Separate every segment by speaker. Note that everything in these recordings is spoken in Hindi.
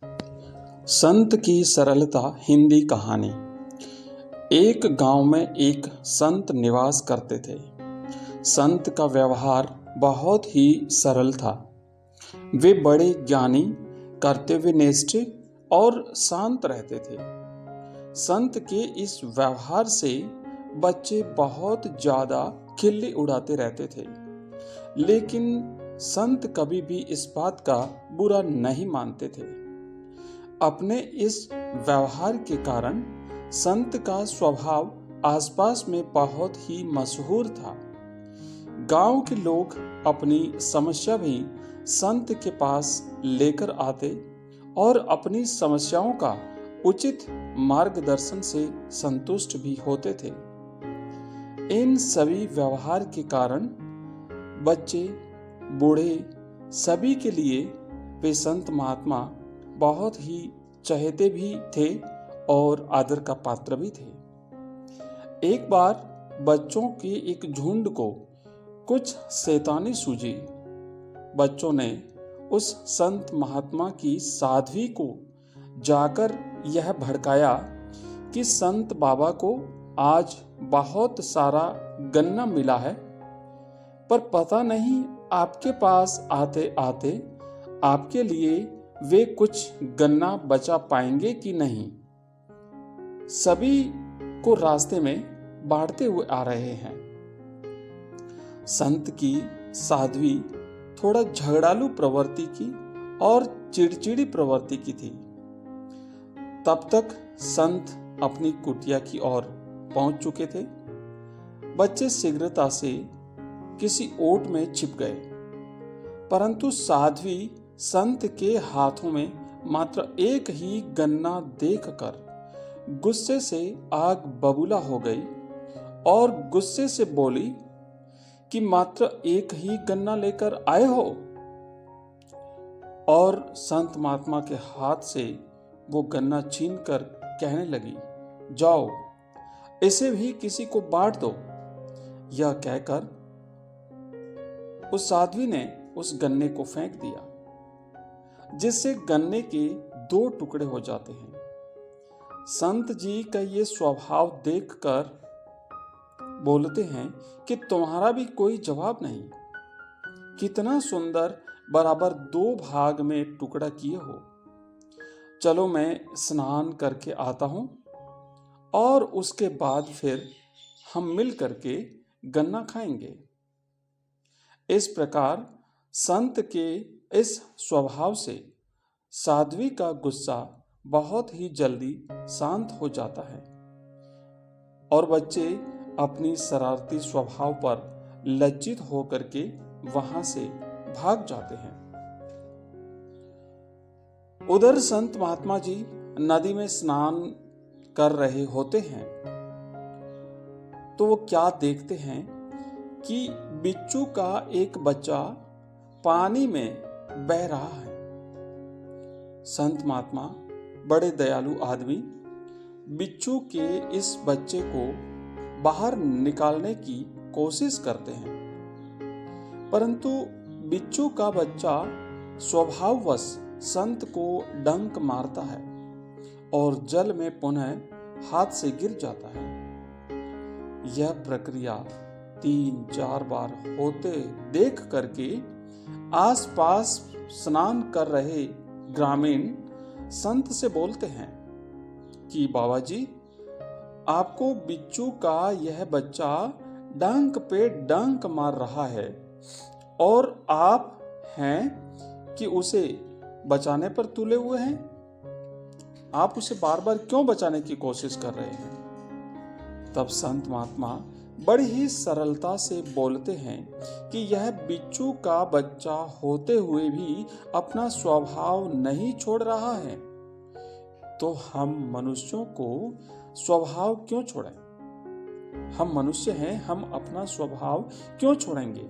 Speaker 1: संत की सरलता हिंदी कहानी। एक गांव में एक संत निवास करते थे। संत का व्यवहार बहुत ही सरल था। वे बड़े ज्ञानी, कर्तव्यनिष्ठ और शांत रहते थे। संत के इस व्यवहार से बच्चे बहुत ज्यादा खिल्ली उड़ाते रहते थे, लेकिन संत कभी भी इस बात का बुरा नहीं मानते थे। अपने इस व्यवहार के कारण संत का स्वभाव आसपास में बहुत ही मशहूर था। गांव के लोग अपनी समस्या भी संत के पास लेकर आते और अपनी समस्याओं का उचित मार्गदर्शन से संतुष्ट भी होते थे। इन सभी व्यवहार के कारण बच्चे, बूढ़े सभी के लिए वे संत महात्मा बहुत ही चहेते भी थे और आदर का पात्र भी थे। एक बार बच्चों के एक झुंड को कुछ शैतानी सूझी। बच्चों ने उस संत महात्मा की साध्वी को जाकर यह भड़काया कि संत बाबा को आज बहुत सारा गन्ना मिला है, पर पता नहीं आपके पास आते आते आपके लिए वे कुछ गन्ना बचा पाएंगे कि नहीं। सभी को रास्ते में बांटते हुए आ रहे हैं। संत की साध्वी थोड़ा झगड़ालू प्रवृत्ति की और चिड़चिड़ी प्रवृत्ति की थी। तब तक संत अपनी कुटिया की ओर पहुंच चुके थे। बच्चे शीघ्रता से किसी ओट में छिप गए, परंतु साध्वी संत के हाथों में मात्र एक ही गन्ना देखकर गुस्से से आग बबूला हो गई और गुस्से से बोली कि मात्र एक ही गन्ना लेकर आए हो। और संत महात्मा के हाथ से वो गन्ना छीनकर कहने लगी, जाओ इसे भी किसी को बांट दो। यह कहकर उस साध्वी ने उस गन्ने को फेंक दिया, जिससे गन्ने के 2 टुकड़े हो जाते हैं। संत जी का ये स्वभाव देखकर बोलते हैं कि तुम्हारा भी कोई जवाब नहीं। कितना सुंदर बराबर 2 भाग में टुकड़ा किए हो। चलो मैं स्नान करके आता हूं और उसके बाद फिर हम मिल करके गन्ना खाएंगे। इस प्रकार संत के इस स्वभाव से साध्वी का गुस्सा बहुत ही जल्दी शांत हो जाता है और बच्चे अपनी शरारती स्वभाव पर लज्जित होकर के वहां से भाग जाते हैं। उधर संत महात्मा जी नदी में स्नान कर रहे होते हैं तो वो क्या देखते हैं कि बिच्छू का एक बच्चा पानी में बह रहा है। संत महात्मा, बड़े दयालु आदमी, बिच्छू के इस बच्चे को बाहर निकालने की कोशिश करते हैं, परंतु बिच्छू का बच्चा स्वभाववश संत को डंक मारता है और जल में पुनः हाथ से गिर जाता है। यह प्रक्रिया 3-4 बार होते देख करके आसपास स्नान कर रहे ग्रामीण संत से बोलते हैं कि बाबा जी, आपको बिच्छू का यह बच्चा डंक पे डंक मार रहा है और आप हैं कि उसे बचाने पर तुले हुए हैं। आप उसे बार बार क्यों बचाने की कोशिश कर रहे हैं? तब संत महात्मा बड़ी ही सरलता से बोलते हैं कि यह बिच्छू का बच्चा होते हुए भी अपना स्वभाव नहीं छोड़ रहा है, तो हम मनुष्यों को स्वभाव क्यों छोड़ें? हम मनुष्य हैं, हम अपना स्वभाव क्यों छोड़ेंगे?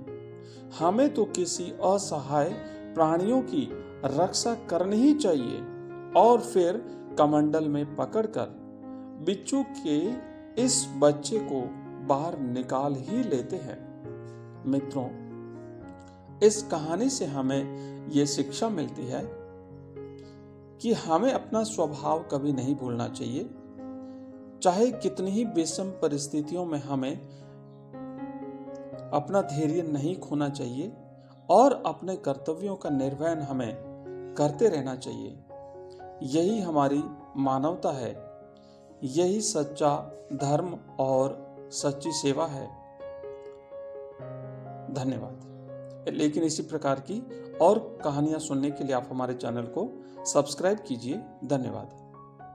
Speaker 1: हमें तो किसी असहाय प्राणियों की रक्षा करनी ही चाहिए और फिर कमंडल में पकड़कर बिच्छू के इस बच्चे को बाहर निकाल ही लेते हैं। मित्रों, इस कहानी से हमें ये शिक्षा मिलती है कि हमें अपना स्वभाव कभी नहीं भूलना चाहिए। चाहे कितनी ही विषम परिस्थितियों में हमें अपना धैर्य नहीं खोना चाहिए और अपने कर्तव्यों का निर्वहन हमें करते रहना चाहिए। यही हमारी मानवता है, यही सच्चा धर्म और सच्ची सेवा है। धन्यवाद। लेकिन इसी प्रकार की और कहानियां सुनने के लिए आप हमारे चैनल को सब्सक्राइब कीजिए। धन्यवाद।